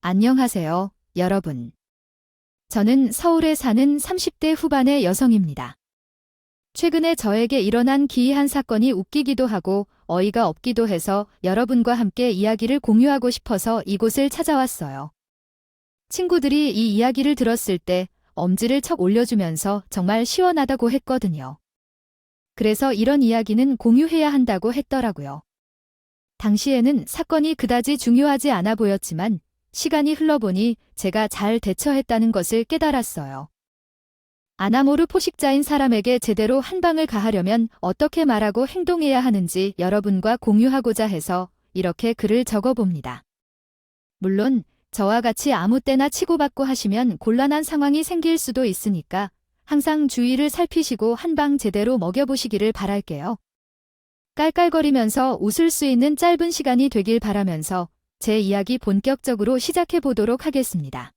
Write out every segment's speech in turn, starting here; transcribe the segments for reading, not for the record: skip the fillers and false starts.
안녕하세요, 여러분. 저는 서울에 사는 30대 후반의 여성입니다. 최근에 저에게 일어난 기이한 사건이 웃기기도 하고 어이가 없기도 해서 여러분과 함께 이야기를 공유하고 싶어서 이곳을 찾아왔어요. 친구들이 이 이야기를 들었을 때 엄지를 척 올려주면서 정말 시원하다고 했거든요. 그래서 이런 이야기는 공유해야 한다고 했더라고요. 당시에는 사건이 그다지 중요하지 않아 보였지만 시간이 흘러보니 제가 잘 대처했다는 것을 깨달았어요. 아나모르 포식자인 사람에게 제대로 한 방을 가하려면 어떻게 말하고 행동해야 하는지 여러분과 공유하고자 해서 이렇게 글을 적어봅니다. 물론 저와 같이 아무 때나 치고받고 하시면 곤란한 상황이 생길 수도 있으니까 항상 주의를 살피시고 한 방 제대로 먹여보시기를 바랄게요. 깔깔거리면서 웃을 수 있는 짧은 시간이 되길 바라면서 제 이야기 본격적으로 시작해 보도록 하겠습니다.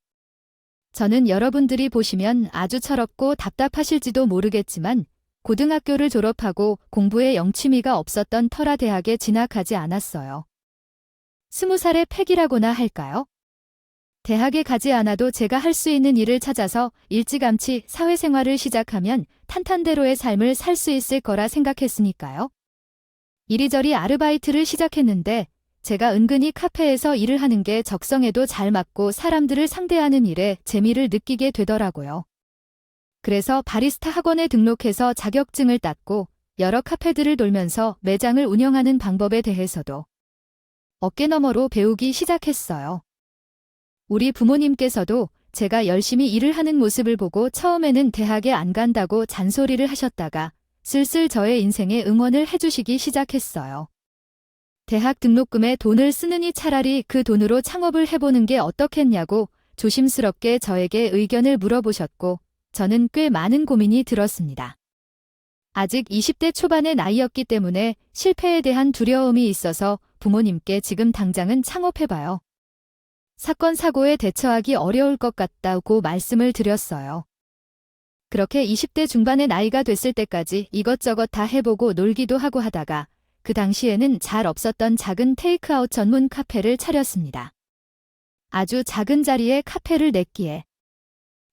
저는 여러분들이 보시면 아주 철없고 답답하실지도 모르겠지만 고등학교를 졸업하고 공부에 영취미가 없었던 터라 대학에 진학하지 않았어요. 20살의 패기라고나 할까요? 대학에 가지 않아도 제가 할 수 있는 일을 찾아서 일찌감치 사회생활을 시작하면 탄탄대로의 삶을 살 수 있을 거라 생각했으니까요. 이리저리 아르바이트를 시작했는데 제가 은근히 카페에서 일을 하는 게 적성에도 잘 맞고 사람들을 상대하는 일에 재미를 느끼게 되더라고요. 그래서 바리스타 학원에 등록해서 자격증을 땄고 여러 카페들을 돌면서 매장을 운영하는 방법에 대해서도 어깨너머로 배우기 시작했어요. 우리 부모님께서도 제가 열심히 일을 하는 모습을 보고 처음에는 대학에 안 간다고 잔소리를 하셨다가 슬슬 저의 인생에 응원을 해주시기 시작했어요. 대학 등록금에 돈을 쓰느니 차라리 그 돈으로 창업을 해보는 게 어떻겠냐고 조심스럽게 저에게 의견을 물어보셨고 저는 꽤 많은 고민이 들었습니다. 아직 20대 초반의 나이였기 때문에 실패에 대한 두려움이 있어서 부모님께 지금 당장은 창업해봐요. 사건 사고에 대처하기 어려울 것 같다고 말씀을 드렸어요. 그렇게 20대 중반의 나이가 됐을 때까지 이것저것 다 해보고 놀기도 하고 하다가 그 당시에는 잘 없었던 작은 테이크아웃 전문 카페를 차렸습니다. 아주 작은 자리에 카페를 냈기에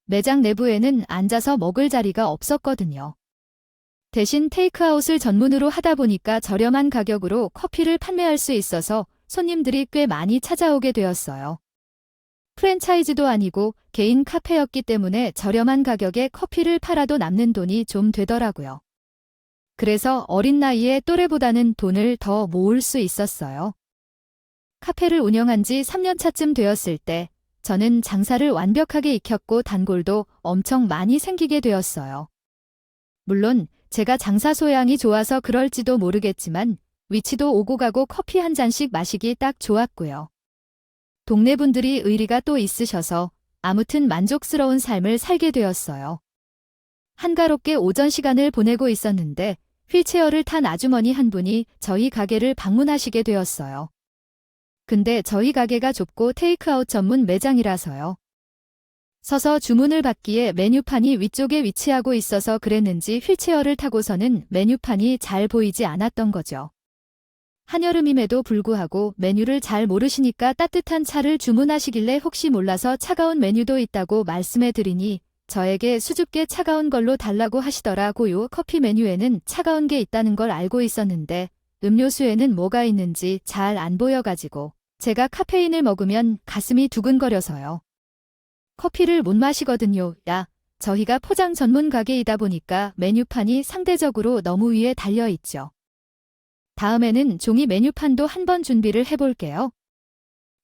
매장 내부에는 앉아서 먹을 자리가 없었거든요. 대신 테이크아웃을 전문으로 하다 보니까 저렴한 가격으로 커피를 판매할 수 있어서 손님들이 꽤 많이 찾아오게 되었어요. 프랜차이즈도 아니고 개인 카페였기 때문에 저렴한 가격에 커피를 팔아도 남는 돈이 좀 되더라고요. 그래서 어린 나이에 또래보다는 돈을 더 모을 수 있었어요. 카페를 운영한 지 3년 차쯤 되었을 때 저는 장사를 완벽하게 익혔고 단골도 엄청 많이 생기게 되었어요. 물론 제가 장사 소양이 좋아서 그럴지도 모르겠지만 위치도 오고 가고 커피 한 잔씩 마시기 딱 좋았고요. 동네 분들이 의리가 또 있으셔서 아무튼 만족스러운 삶을 살게 되었어요. 한가롭게 오전 시간을 보내고 있었는데 휠체어를 탄 아주머니 한 분이 저희 가게를 방문하시게 되었어요. 근데 저희 가게가 좁고 테이크아웃 전문 매장이라서요. 서서 주문을 받기에 메뉴판이 위쪽에 위치하고 있어서 그랬는지 휠체어를 타고서는 메뉴판이 잘 보이지 않았던 거죠. 한여름임에도 불구하고 메뉴를 잘 모르시니까 따뜻한 차를 주문하시길래 혹시 몰라서 차가운 메뉴도 있다고 말씀해 드리니 저에게 수줍게 차가운 걸로 달라고 하시더라고요. 커피 메뉴에는 차가운 게 있다는 걸 알고 있었는데 음료수에는 뭐가 있는지 잘 안 보여가지고 제가 카페인을 먹으면 가슴이 두근거려서요. 커피를 못 마시거든요. 저희가 포장 전문 가게이다 보니까 메뉴판이 상대적으로 너무 위에 달려있죠. 다음에는 종이 메뉴판도 한번 준비를 해볼게요.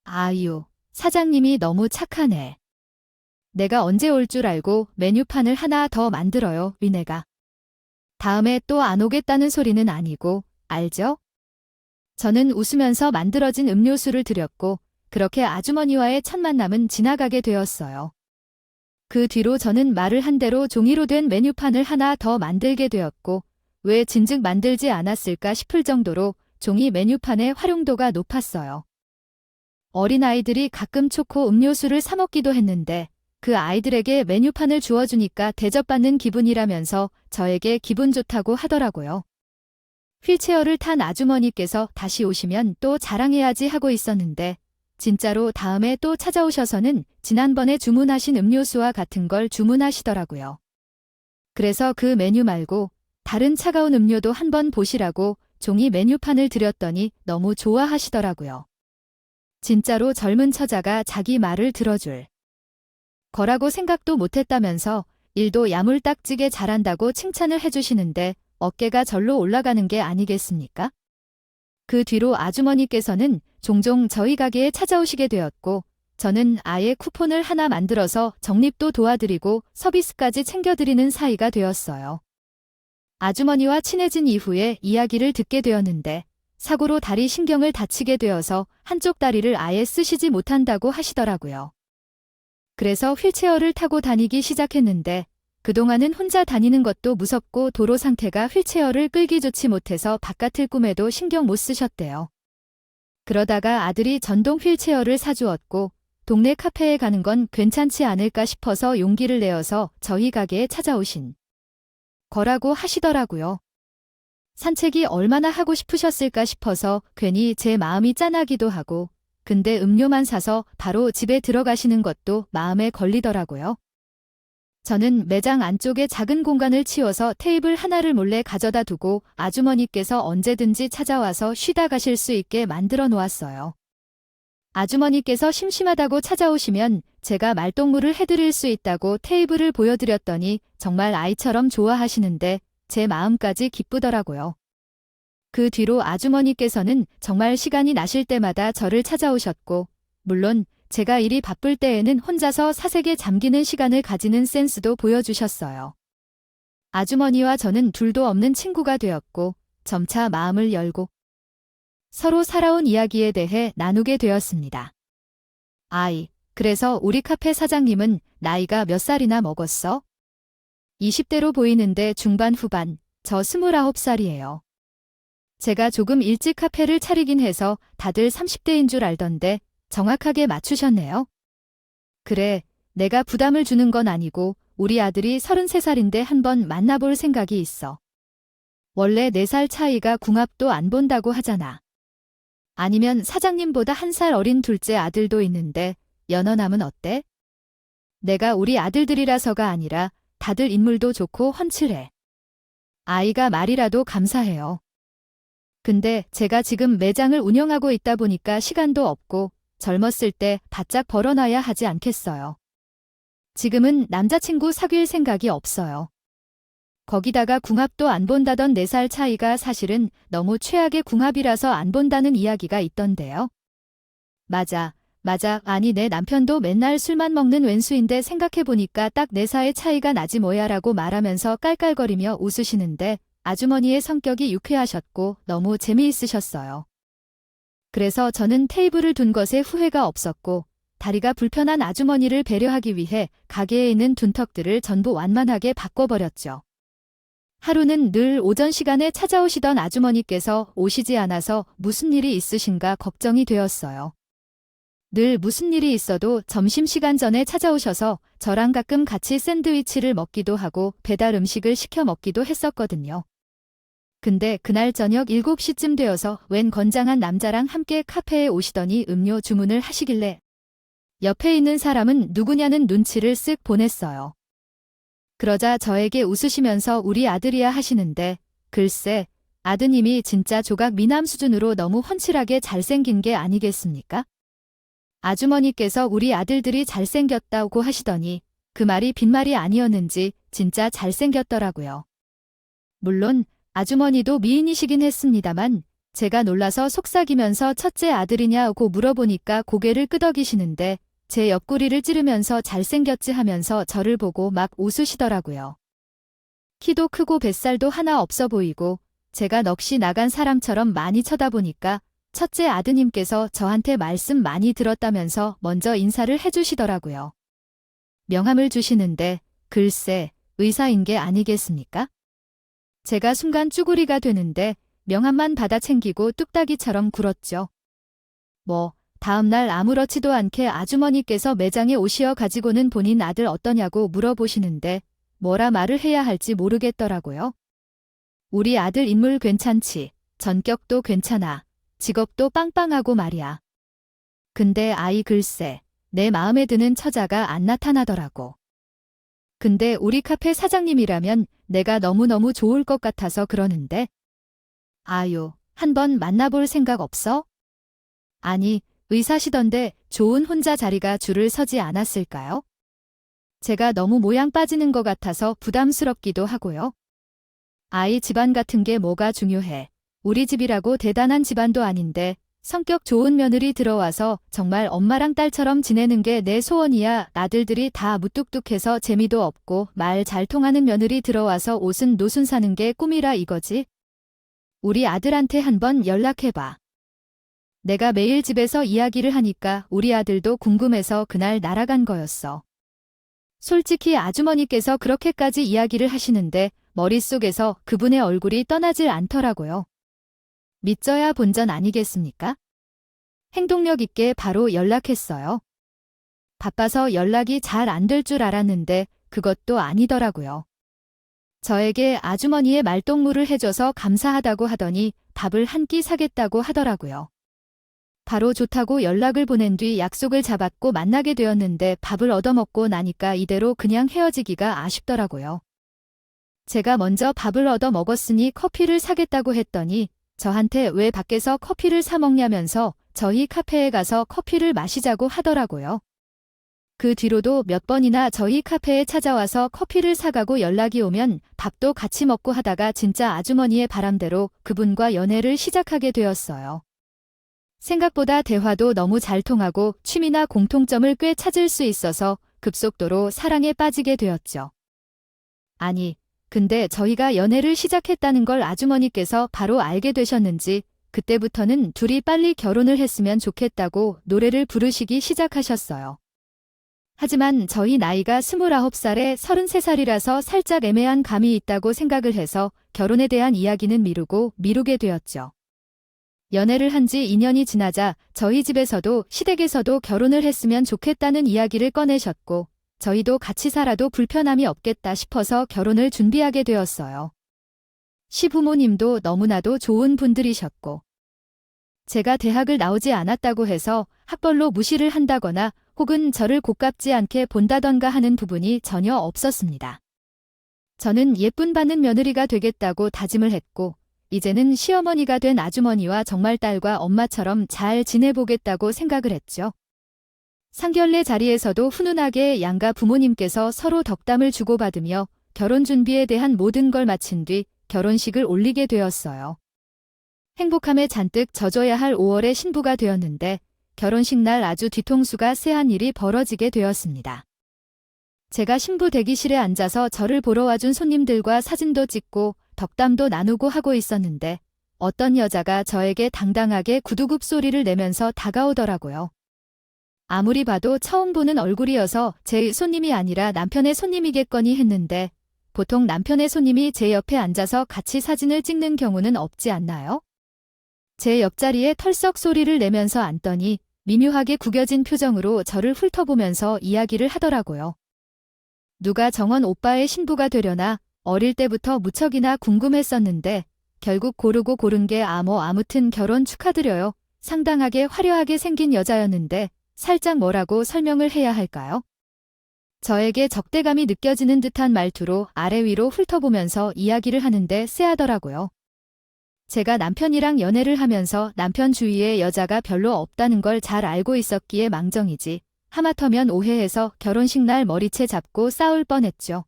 아유, 사장님이 너무 착하네. 내가 언제 올 줄 알고 메뉴판을 하나 더 만들어요, 위네가. 다음에 또 안 오겠다는 소리는 아니고, 알죠? 저는 웃으면서 만들어진 음료수를 드렸고, 그렇게 아주머니와의 첫 만남은 지나가게 되었어요. 그 뒤로 저는 말을 한 대로 종이로 된 메뉴판을 하나 더 만들게 되었고, 왜 진즉 만들지 않았을까 싶을 정도로 종이 메뉴판의 활용도가 높았어요. 어린아이들이 가끔 초코 음료수를 사 먹기도 했는데, 그 아이들에게 메뉴판을 주어주니까 대접받는 기분이라면서 저에게 기분 좋다고 하더라고요. 휠체어를 탄 아주머니께서 다시 오시면 또 자랑해야지 하고 있었는데 진짜로 다음에 또 찾아오셔서는 지난번에 주문하신 음료수와 같은 걸 주문하시더라고요. 그래서 그 메뉴 말고 다른 차가운 음료도 한번 보시라고 종이 메뉴판을 드렸더니 너무 좋아하시더라고요. 진짜로 젊은 처자가 자기 말을 들어줄 거라고 생각도 못했다면서 일도 야물딱지게 잘한다고 칭찬을 해주시는데 어깨가 절로 올라가는 게 아니겠습니까? 그 뒤로 아주머니께서는 종종 저희 가게에 찾아오시게 되었고 저는 아예 쿠폰을 하나 만들어서 적립도 도와드리고 서비스까지 챙겨드리는 사이가 되었어요. 아주머니와 친해진 이후에 이야기를 듣게 되었는데 사고로 다리 신경을 다치게 되어서 한쪽 다리를 아예 쓰시지 못한다고 하시더라고요. 그래서 휠체어를 타고 다니기 시작했는데 그동안은 혼자 다니는 것도 무섭고 도로 상태가 휠체어를 끌기 좋지 못해서 바깥을 꿈에도 신경 못 쓰셨대요. 그러다가 아들이 전동 휠체어를 사주었고 동네 카페에 가는 건 괜찮지 않을까 싶어서 용기를 내어서 저희 가게에 찾아오신 거라고 하시더라고요. 산책이 얼마나 하고 싶으셨을까 싶어서 괜히 제 마음이 짠하기도 하고 근데 음료만 사서 바로 집에 들어가시는 것도 마음에 걸리더라고요. 저는 매장 안쪽에 작은 공간을 치워서 테이블 하나를 몰래 가져다 두고 아주머니께서 언제든지 찾아와서 쉬다 가실 수 있게 만들어 놓았어요. 아주머니께서 심심하다고 찾아오시면 제가 말동무를 해드릴 수 있다고 테이블을 보여드렸더니 정말 아이처럼 좋아하시는데 제 마음까지 기쁘더라고요. 그 뒤로 아주머니께서는 정말 시간이 나실 때마다 저를 찾아오셨고 물론 제가 일이 바쁠 때에는 혼자서 사색에 잠기는 시간을 가지는 센스도 보여주셨어요. 아주머니와 저는 둘도 없는 친구가 되었고 점차 마음을 열고 서로 살아온 이야기에 대해 나누게 되었습니다. 그래서 우리 카페 사장님은 나이가 몇 살이나 먹었어? 20대로 보이는데 중반 후반, 저 29살이에요. 제가 조금 일찍 카페를 차리긴 해서 다들 30대인 줄 알던데 정확하게 맞추셨네요. 그래, 내가 부담을 주는 건 아니고 우리 아들이 33살인데 한번 만나볼 생각이 있어. 원래 4살 차이가 궁합도 안 본다고 하잖아. 아니면 사장님보다 1살 어린 둘째 아들도 있는데 연하남은 어때? 내가 우리 아들들이라서가 아니라 다들 인물도 좋고 훤칠해. 아이가 말이라도 감사해요. 근데 제가 지금 매장을 운영하고 있다 보니까 시간도 없고 젊었을 때 바짝 벌어놔야 하지 않겠어요. 지금은 남자친구 사귈 생각이 없어요. 거기다가 궁합도 안 본다던 4살 차이가 사실은 너무 최악의 궁합이라서 안 본다는 이야기가 있던데요. 맞아. 아니 내 남편도 맨날 술만 먹는 왼수인데 생각해보니까 딱 4살 차이가 나지 뭐야라고 말하면서 깔깔거리며 웃으시는데 아주머니의 성격이 유쾌하셨고 너무 재미있으셨어요. 그래서 저는 테이블을 둔 것에 후회가 없었고 다리가 불편한 아주머니를 배려하기 위해 가게에 있는 둔턱들을 전부 완만하게 바꿔버렸죠. 하루는 늘 오전 시간에 찾아오시던 아주머니께서 오시지 않아서 무슨 일이 있으신가 걱정이 되었어요. 늘 무슨 일이 있어도 점심시간 전에 찾아오셔서 저랑 가끔 같이 샌드위치를 먹기도 하고 배달 음식을 시켜 먹기도 했었거든요. 근데 그날 저녁 7시쯤 되어서 웬 건장한 남자랑 함께 카페에 오시더니 음료 주문을 하시길래 옆에 있는 사람은 누구냐는 눈치를 쓱 보냈어요. 그러자 저에게 웃으시면서 우리 아들이야 하시는데 글쎄 아드님이 진짜 조각 미남 수준으로 너무 훤칠하게 잘생긴 게 아니겠습니까? 아주머니께서 우리 아들들이 잘생겼다고 하시더니 그 말이 빈말이 아니었는지 진짜 잘생겼더라고요. 물론 아주머니도 미인이시긴 했습니다만 제가 놀라서 속삭이면서 첫째 아들이냐고 물어보니까 고개를 끄덕이시는데 제 옆구리를 찌르면서 잘생겼지 하면서 저를 보고 막 웃으시더라고요. 키도 크고 뱃살도 하나 없어 보이고 제가 넋이 나간 사람처럼 많이 쳐다보니까 첫째 아드님께서 저한테 말씀 많이 들었다면서 먼저 인사를 해주시더라고요. 명함을 주시는데 글쎄 의사인 게 아니겠습니까? 제가 순간 쭈구리가 되는데 명함만 받아 챙기고 뚝딱이처럼 굴었죠. 다음날 아무렇지도 않게 아주머니께서 매장에 오시어 가지고는 본인 아들 어떠냐고 물어보시는데 뭐라 말을 해야 할지 모르겠더라고요. 우리 아들 인물 괜찮지, 전격도 괜찮아, 직업도 빵빵하고 말이야. 근데 아이 글쎄, 내 마음에 드는 처자가 안 나타나더라고. 근데 우리 카페 사장님이라면 내가 너무너무 좋을 것 같아서 그러는데. 아유, 한번 만나볼 생각 없어? 아니, 의사시던데 좋은 혼자 자리가 줄을 서지 않았을까요? 제가 너무 모양 빠지는 것 같아서 부담스럽기도 하고요. 아이 집안 같은 게 뭐가 중요해. 우리 집이라고 대단한 집안도 아닌데 성격 좋은 며느리 들어와서 정말 엄마랑 딸처럼 지내는 게 내 소원이야. 아들들이 다 무뚝뚝해서 재미도 없고 말 잘 통하는 며느리 들어와서 옷은 노순 사는 게 꿈이라 이거지. 우리 아들한테 한번 연락해봐. 내가 매일 집에서 이야기를 하니까 우리 아들도 궁금해서 그날 날아간 거였어. 솔직히 아주머니께서 그렇게까지 이야기를 하시는데 머릿속에서 그분의 얼굴이 떠나질 않더라고요. 믿져야 본전 아니겠습니까? 행동력 있게 바로 연락했어요. 바빠서 연락이 잘 안 될 줄 알았는데 그것도 아니더라고요. 저에게 아주머니의 말동무를 해줘서 감사하다고 하더니 밥을 한 끼 사겠다고 하더라고요. 바로 좋다고 연락을 보낸 뒤 약속을 잡았고 만나게 되었는데 밥을 얻어먹고 나니까 이대로 그냥 헤어지기가 아쉽더라고요. 제가 먼저 밥을 얻어 먹었으니 커피를 사겠다고 했더니 저한테 왜 밖에서 커피를 사 먹냐면서 저희 카페에 가서 커피를 마시자고 하더라고요. 그 뒤로도 몇 번이나 저희 카페에 찾아와서 커피를 사가고 연락이 오면 밥도 같이 먹고 하다가 진짜 아주머니의 바람대로 그분과 연애를 시작하게 되었어요. 생각보다 대화도 너무 잘 통하고 취미나 공통점을 꽤 찾을 수 있어서 급속도로 사랑에 빠지게 되었죠. 아니, 근데 저희가 연애를 시작했다는 걸 아주머니께서 바로 알게 되셨는지 그때부터는 둘이 빨리 결혼을 했으면 좋겠다고 노래를 부르시기 시작하셨어요. 하지만 저희 나이가 29살에 33살이라서 살짝 애매한 감이 있다고 생각을 해서 결혼에 대한 이야기는 미루게 되었죠. 연애를 한 지 2년이 지나자 저희 집에서도 시댁에서도 결혼을 했으면 좋겠다는 이야기를 꺼내셨고 저희도 같이 살아도 불편함이 없겠다 싶어서 결혼을 준비하게 되었어요. 시부모님도 너무나도 좋은 분들이셨고 제가 대학을 나오지 않았다고 해서 학벌로 무시를 한다거나 혹은 저를 고깝지 않게 본다던가 하는 부분이 전혀 없었습니다. 저는 예쁨 받는 며느리가 되겠다고 다짐을 했고 이제는 시어머니가 된 아주머니와 정말 딸과 엄마처럼 잘 지내보겠다고 생각을 했죠. 상견례 자리에서도 훈훈하게 양가 부모님께서 서로 덕담을 주고받으며 결혼 준비에 대한 모든 걸 마친 뒤 결혼식을 올리게 되었어요. 행복함에 잔뜩 젖어야 할 5월의 신부가 되었는데 결혼식 날 아주 뒤통수가 쎄한 일이 벌어지게 되었습니다. 제가 신부 대기실에 앉아서 저를 보러 와준 손님들과 사진도 찍고 덕담도 나누고 하고 있었는데 어떤 여자가 저에게 당당하게 구두굽 소리를 내면서 다가오더라고요. 아무리 봐도 처음 보는 얼굴이어서 제 손님이 아니라 남편의 손님이겠거니 했는데 보통 남편의 손님이 제 옆에 앉아서 같이 사진을 찍는 경우는 없지 않나요? 제 옆자리에 털썩 소리를 내면서 앉더니 미묘하게 구겨진 표정으로 저를 훑어보면서 이야기를 하더라고요. 누가 정원 오빠의 신부가 되려나 어릴 때부터 무척이나 궁금했었는데 결국 고르고 고른 게 아무튼 결혼 축하드려요. 상당하게 화려하게 생긴 여자였는데 살짝 뭐라고 설명을 해야 할까요? 저에게 적대감이 느껴지는 듯한 말투로 아래 위로 훑어보면서 이야기를 하는데 쎄하더라고요. 제가 남편이랑 연애를 하면서 남편 주위에 여자가 별로 없다는 걸 잘 알고 있었기에 망정이지. 하마터면 오해해서 결혼식 날 머리채 잡고 싸울 뻔했죠.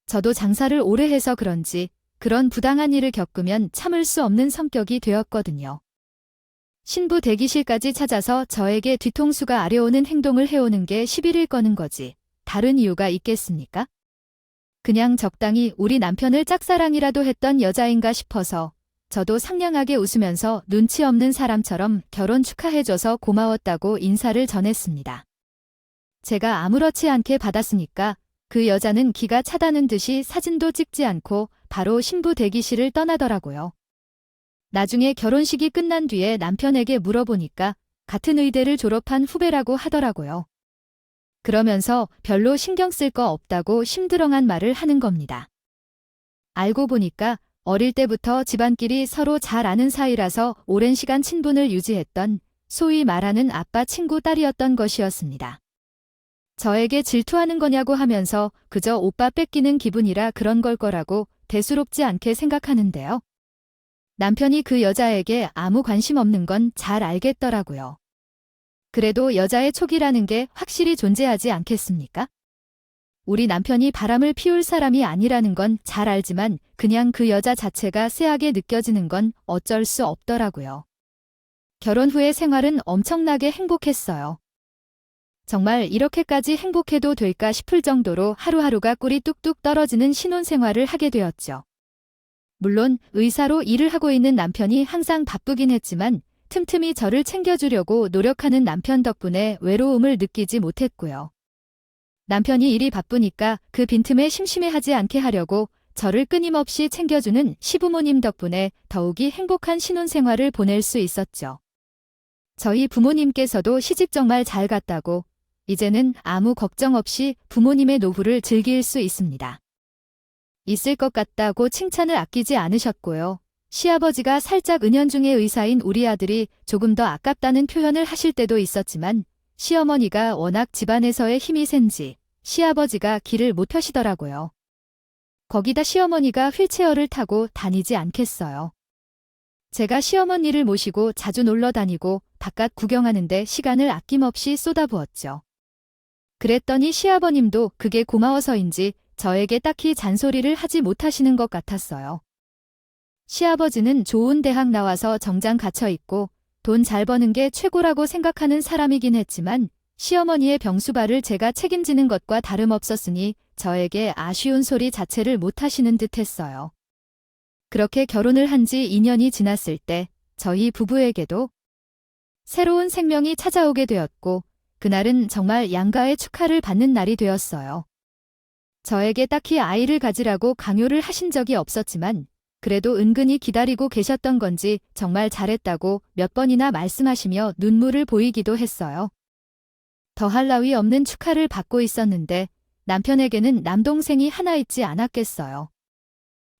저도 장사를 오래 해서 그런지 그런 부당한 일을 겪으면 참을 수 없는 성격이 되었거든요. 신부 대기실까지 찾아서 저에게 뒤통수가 아려오는 행동을 해오는 게 시비를 거는 거지. 다른 이유가 있겠습니까? 그냥 적당히 우리 남편을 짝사랑이라도 했던 여자인가 싶어서 저도 상냥하게 웃으면서 눈치 없는 사람처럼 결혼 축하해줘서 고마웠다고 인사를 전했습니다. 제가 아무렇지 않게 받았으니까 그 여자는 기가 차다는 듯이 사진도 찍지 않고 바로 신부 대기실을 떠나더라고요. 나중에 결혼식이 끝난 뒤에 남편에게 물어보니까 같은 의대를 졸업한 후배라고 하더라고요. 그러면서 별로 신경 쓸 거 없다고 심드렁한 말을 하는 겁니다. 알고 보니까 어릴 때부터 집안끼리 서로 잘 아는 사이라서 오랜 시간 친분을 유지했던 소위 말하는 아빠 친구 딸이었던 것이었습니다. 저에게 질투하는 거냐고 하면서 그저 오빠 뺏기는 기분이라 그런 걸 거라고 대수롭지 않게 생각하는데요. 남편이 그 여자에게 아무 관심 없는 건 잘 알겠더라고요. 그래도 여자의 촉이라는 게 확실히 존재하지 않겠습니까? 우리 남편이 바람을 피울 사람이 아니라는 건 잘 알지만 그냥 그 여자 자체가 쎄하게 느껴지는 건 어쩔 수 없더라고요. 결혼 후의 생활은 엄청나게 행복했어요. 정말 이렇게까지 행복해도 될까 싶을 정도로 하루하루가 꿀이 뚝뚝 떨어지는 신혼생활을 하게 되었죠. 물론 의사로 일을 하고 있는 남편이 항상 바쁘긴 했지만 틈틈이 저를 챙겨주려고 노력하는 남편 덕분에 외로움을 느끼지 못했고요. 남편이 일이 바쁘니까 그 빈틈에 심심해하지 않게 하려고 저를 끊임없이 챙겨주는 시부모님 덕분에 더욱이 행복한 신혼생활을 보낼 수 있었죠. 저희 부모님께서도 시집 정말 잘 갔다고 이제는 아무 걱정 없이 부모님의 노후를 즐길 수 있습니다. 있을 것 같다고 칭찬을 아끼지 않으셨고요. 시아버지가 살짝 은연중에 의사인 우리 아들이 조금 더 아깝다는 표현을 하실 때도 있었지만 시어머니가 워낙 집안에서의 힘이 센지 시아버지가 길을 못 펴시더라고요. 거기다 시어머니가 휠체어를 타고 다니지 않겠어요. 제가 시어머니를 모시고 자주 놀러 다니고 바깥 구경하는데 시간을 아낌없이 쏟아부었죠. 그랬더니 시아버님도 그게 고마워서인지 저에게 딱히 잔소리를 하지 못하시는 것 같았어요. 시아버지는 좋은 대학 나와서 정장 갇혀 있고 돈 잘 버는 게 최고라고 생각하는 사람이긴 했지만 시어머니의 병수발을 제가 책임지는 것과 다름없었으니 저에게 아쉬운 소리 자체를 못하시는 듯 했어요. 그렇게 결혼을 한 지 2년이 지났을 때 저희 부부에게도 새로운 생명이 찾아오게 되었고 그날은 정말 양가의 축하를 받는 날이 되었어요. 저에게 딱히 아이를 가지라고 강요를 하신 적이 없었지만 그래도 은근히 기다리고 계셨던 건지 정말 잘했다고 몇 번이나 말씀하시며 눈물을 보이기도 했어요. 더할 나위 없는 축하를 받고 있었는데 남편에게는 남동생이 하나 있지 않았겠어요.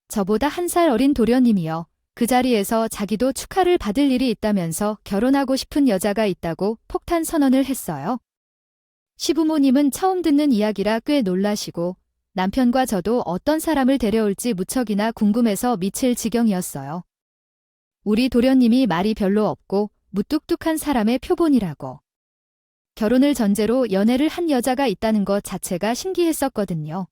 저보다 1살 어린 도련님이요. 그 자리에서 자기도 축하를 받을 일이 있다면서 결혼하고 싶은 여자가 있다고 폭탄 선언을 했어요. 시부모님은 처음 듣는 이야기라 꽤 놀라시고 남편과 저도 어떤 사람을 데려올지 무척이나 궁금해서 미칠 지경이었어요. 우리 도련님이 말이 별로 없고 무뚝뚝한 사람의 표본이라고. 결혼을 전제로 연애를 한 여자가 있다는 것 자체가 신기했었거든요.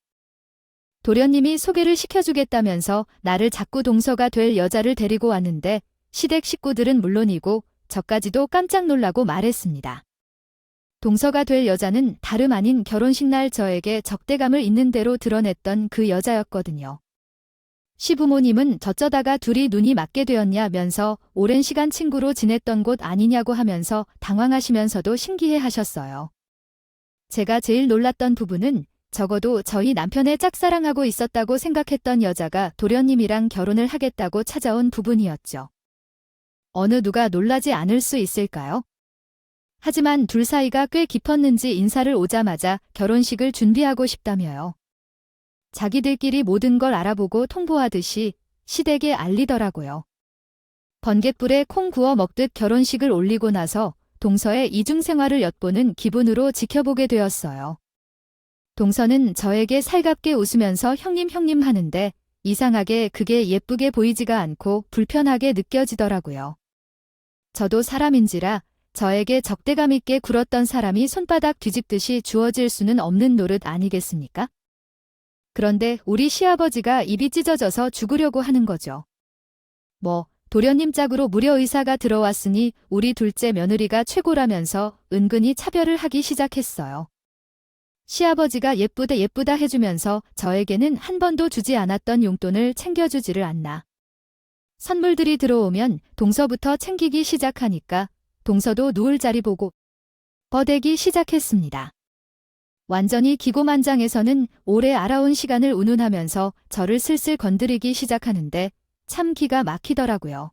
도련님이 소개를 시켜주겠다면서 나를 자꾸 동서가 될 여자를 데리고 왔는데 시댁 식구들은 물론이고 저까지도 깜짝 놀라고 말했습니다. 동서가 될 여자는 다름 아닌 결혼식 날 저에게 적대감을 있는 대로 드러냈던 그 여자였거든요. 시부모님은 저쩌다가 둘이 눈이 맞게 되었냐면서 오랜 시간 친구로 지냈던 곳 아니냐고 하면서 당황하시면서도 신기해 하셨어요. 제가 제일 놀랐던 부분은 적어도 저희 남편의 짝사랑하고 있었다고 생각했던 여자가 도련님이랑 결혼을 하겠다고 찾아온 부분이었죠. 어느 누가 놀라지 않을 수 있을까요? 하지만 둘 사이가 꽤 깊었는지 인사를 오자마자 결혼식을 준비하고 싶다며요. 자기들끼리 모든 걸 알아보고 통보하듯이 시댁에 알리더라고요. 번갯불에 콩 구워 먹듯 결혼식을 올리고 나서 동서의 이중생활을 엿보는 기분으로 지켜보게 되었어요. 동서는 저에게 살갑게 웃으면서 형님 하는데 이상하게 그게 예쁘게 보이지가 않고 불편하게 느껴지더라고요. 저도 사람인지라 저에게 적대감 있게 굴었던 사람이 손바닥 뒤집듯이 주어질 수는 없는 노릇 아니겠습니까? 그런데 우리 시아버지가 입이 찢어져서 죽으려고 하는 거죠. 도련님 짝으로 무려 의사가 들어왔으니 우리 둘째 며느리가 최고라면서 은근히 차별을 하기 시작했어요. 시아버지가 예쁘다 해주면서 저에게는 한 번도 주지 않았던 용돈을 챙겨주지를 않나. 선물들이 들어오면 동서부터 챙기기 시작하니까 동서도 누울 자리 보고 버대기 시작했습니다. 완전히 기고만장해서는 오래 알아온 시간을 운운하면서 저를 슬슬 건드리기 시작하는데 참 기가 막히더라고요.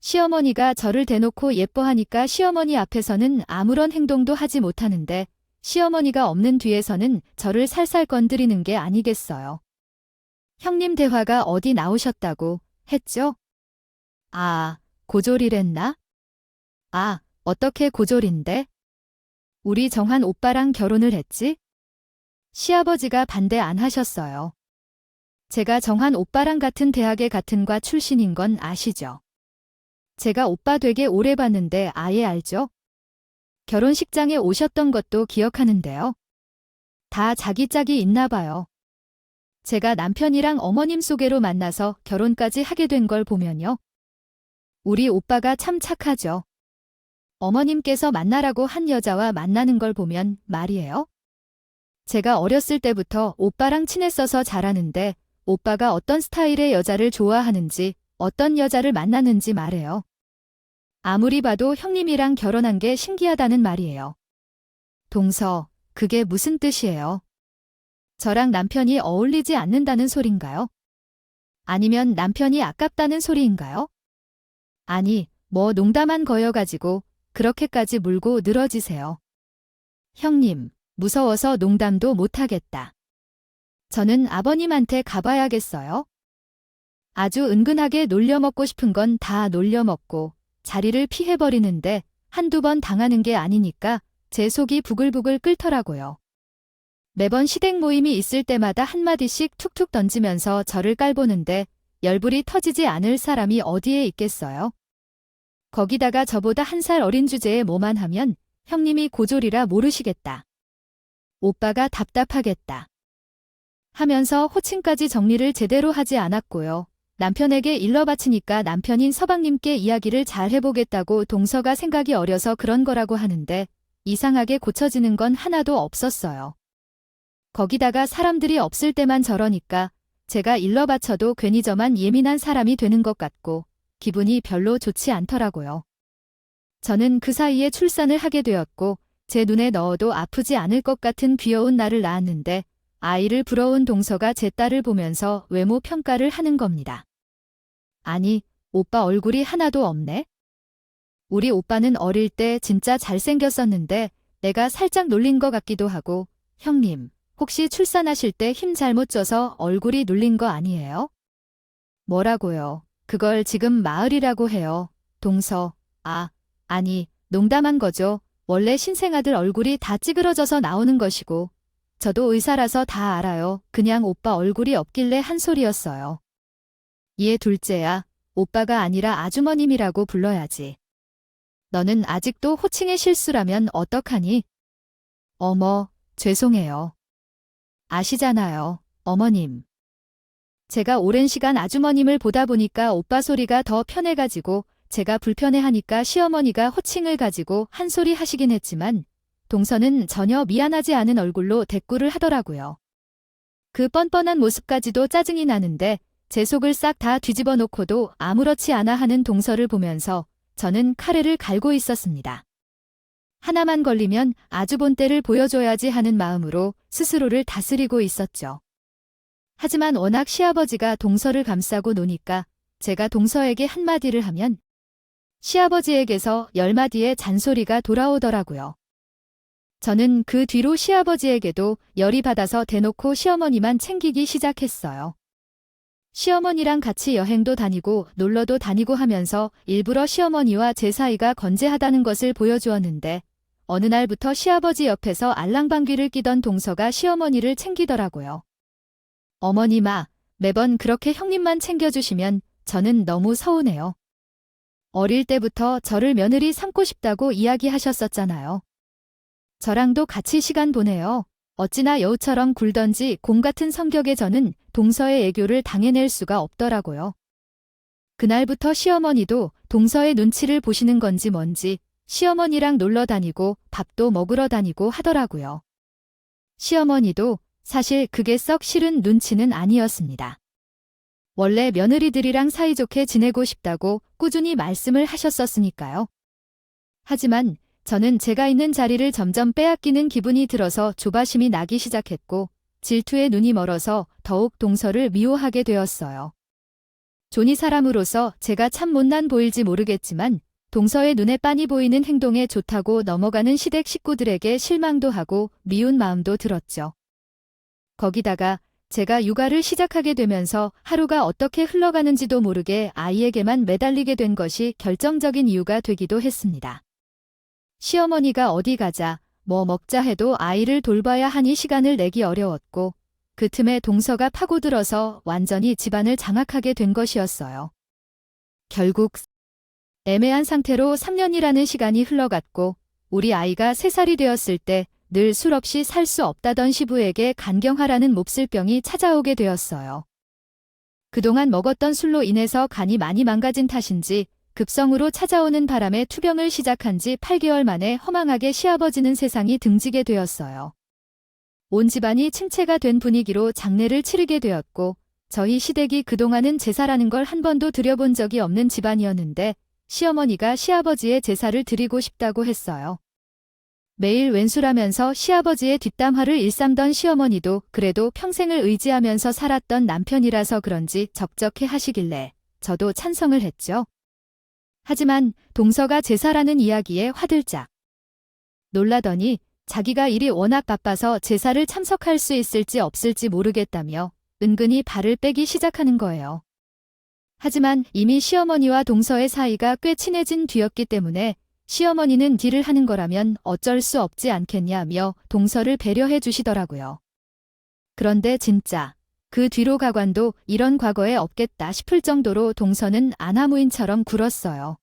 시어머니가 저를 대놓고 예뻐하니까 시어머니 앞에서는 아무런 행동도 하지 못하는데 시어머니가 없는 뒤에서는 저를 살살 건드리는 게 아니겠어요. 형님 대화가 어디 나오셨다고 했죠? 아, 고졸이랬나? 아, 어떻게 고졸인데? 우리 정한 오빠랑 결혼을 했지? 시아버지가 반대 안 하셨어요. 제가 정한 오빠랑 같은 대학의 같은 과 출신인 건 아시죠? 제가 오빠 되게 오래 봤는데 아예 알죠? 결혼식장에 오셨던 것도 기억하는데요. 다 자기 짝이 있나 봐요. 제가 남편이랑 어머님 소개로 만나서 결혼까지 하게 된 걸 보면요. 우리 오빠가 참 착하죠. 어머님께서 만나라고 한 여자와 만나는 걸 보면 말이에요. 제가 어렸을 때부터 오빠랑 친했어서 잘 아는데 오빠가 어떤 스타일의 여자를 좋아하는지 어떤 여자를 만나는지 말해요. 아무리 봐도 형님이랑 결혼한 게 신기하다는 말이에요. 동서, 그게 무슨 뜻이에요? 저랑 남편이 어울리지 않는다는 소린가요? 아니면 남편이 아깝다는 소리인가요? 아니, 뭐 농담한 거여가지고 그렇게까지 물고 늘어지세요. 형님, 무서워서 농담도 못하겠다. 저는 아버님한테 가봐야겠어요. 아주 은근하게 놀려먹고 싶은 건 다 놀려먹고 자리를 피해버리는데 한두 번 당하는 게 아니니까 제 속이 부글부글 끓더라고요. 매번 시댁 모임이 있을 때마다 한마디씩 툭툭 던지면서 저를 깔보는데 열불이 터지지 않을 사람이 어디에 있겠어요? 거기다가 저보다 1살 어린 주제에 뭐만 하면 형님이 고졸이라 모르시겠다. 오빠가 답답하겠다. 하면서 호칭까지 정리를 제대로 하지 않았고요. 남편에게 일러 바치니까 남편인 서방님께 이야기를 잘 해보겠다고 동서가 생각이 어려서 그런 거라고 하는데 이상하게 고쳐지는 건 하나도 없었어요. 거기다가 사람들이 없을 때만 저러니까 제가 일러 바쳐도 괜히 저만 예민한 사람이 되는 것 같고 기분이 별로 좋지 않더라고요. 저는 그 사이에 출산을 하게 되었고 제 눈에 넣어도 아프지 않을 것 같은 귀여운 날을 낳았는데 아이를 부러운 동서가 제 딸을 보면서 외모 평가를 하는 겁니다. 아니, 오빠 얼굴이 하나도 없네? 우리 오빠는 어릴 때 진짜 잘생겼었는데 내가 살짝 놀린 것 같기도 하고 형님, 혹시 출산하실 때 힘 잘못 줘서 얼굴이 눌린 거 아니에요? 뭐라고요? 그걸 지금 마을이라고 해요. 동서, 아니, 농담한 거죠. 원래 신생아들 얼굴이 다 찌그러져서 나오는 것이고 저도 의사라서 다 알아요. 그냥 오빠 얼굴이 없길래 한 소리였어요. 얘 둘째야, 오빠가 아니라 아주머님이라고 불러야지. 너는 아직도 호칭의 실수라면 어떡하니? 어머, 죄송해요. 아시잖아요, 어머님. 제가 오랜 시간 아주머님을 보다 보니까 오빠 소리가 더 편해가지고 제가 불편해하니까 시어머니가 호칭을 가지고 한 소리 하시긴 했지만 동서는 전혀 미안하지 않은 얼굴로 대꾸를 하더라고요. 그 뻔뻔한 모습까지도 짜증이 나는데 제 속을 싹 다 뒤집어 놓고도 아무렇지 않아 하는 동서를 보면서 저는 카레를 갈고 있었습니다. 하나만 걸리면 아주 본때를 보여줘야지 하는 마음으로 스스로를 다스리고 있었죠. 하지만 워낙 시아버지가 동서를 감싸고 노니까 제가 동서에게 한마디를 하면 시아버지에게서 10마디의 잔소리가 돌아오더라고요. 저는 그 뒤로 시아버지에게도 열이 받아서 대놓고 시어머니만 챙기기 시작했어요. 시어머니랑 같이 여행도 다니고 놀러도 다니고 하면서 일부러 시어머니와 제 사이가 건재하다는 것을 보여주었는데 어느 날부터 시아버지 옆에서 알랑방귀를 끼던 동서가 시어머니를 챙기더라고요. 어머님아, 매번 그렇게 형님만 챙겨주시면 저는 너무 서운해요. 어릴 때부터 저를 며느리 삼고 싶다고 이야기하셨었잖아요. 저랑도 같이 시간 보내요. 어찌나 여우처럼 굴던지 곰 같은 성격의 저는 동서의 애교를 당해낼 수가 없더라고요. 그날부터 시어머니도 동서의 눈치를 보시는 건지 뭔지 시어머니랑 놀러 다니고 밥도 먹으러 다니고 하더라고요. 시어머니도 사실 그게 썩 싫은 눈치는 아니었습니다. 원래 며느리들이랑 사이좋게 지내고 싶다고 꾸준히 말씀을 하셨었으니까요. 하지만 저는 제가 있는 자리를 점점 빼앗기는 기분이 들어서 조바심이 나기 시작했고 질투에 눈이 멀어서 더욱 동서를 미워하게 되었어요. 존이 사람으로서 제가 참 못난 보일지 모르겠지만 동서의 눈에 빤히 보이는 행동에 좋다고 넘어가는 시댁 식구들에게 실망도 하고 미운 마음도 들었죠. 거기다가 제가 육아를 시작하게 되면서 하루가 어떻게 흘러가는지도 모르게 아이에게만 매달리게 된 것이 결정적인 이유가 되기도 했습니다. 시어머니가 어디 가자, 뭐 먹자 해도 아이를 돌봐야 하니 시간을 내기 어려웠고 그 틈에 동서가 파고들어서 완전히 집안을 장악하게 된 것이었어요. 결국 애매한 상태로 3년이라는 시간이 흘러갔고 우리 아이가 3살이 되었을 때 늘 술 없이 살 수 없다던 시부에게 간경화라는 몹쓸병이 찾아오게 되었어요. 그동안 먹었던 술로 인해서 간이 많이 망가진 탓인지 급성으로 찾아오는 바람에 투병을 시작한 지 8개월 만에 허망하게 시아버지는 세상이 등지게 되었어요. 온 집안이 침체가 된 분위기로 장례를 치르게 되었고 저희 시댁이 그동안은 제사라는 걸 한 번도 드려본 적이 없는 집안이었는데 시어머니가 시아버지의 제사를 드리고 싶다고 했어요. 매일 왼수라면서 시아버지의 뒷담화를 일삼던 시어머니도 그래도 평생을 의지하면서 살았던 남편이라서 그런지 적적해 하시길래 저도 찬성을 했죠. 하지만 동서가 제사라는 이야기에 화들짝 놀라더니 자기가 일이 워낙 바빠서 제사를 참석할 수 있을지 없을지 모르겠다며 은근히 발을 빼기 시작하는 거예요. 하지만 이미 시어머니와 동서의 사이가 꽤 친해진 뒤였기 때문에 시어머니는 딜을 하는 거라면 어쩔 수 없지 않겠냐며 동서를 배려해 주시더라고요. 그런데 진짜 그 뒤로 가관도 이런 과거에 없겠다 싶을 정도로 동서는 아나무인처럼 굴었어요.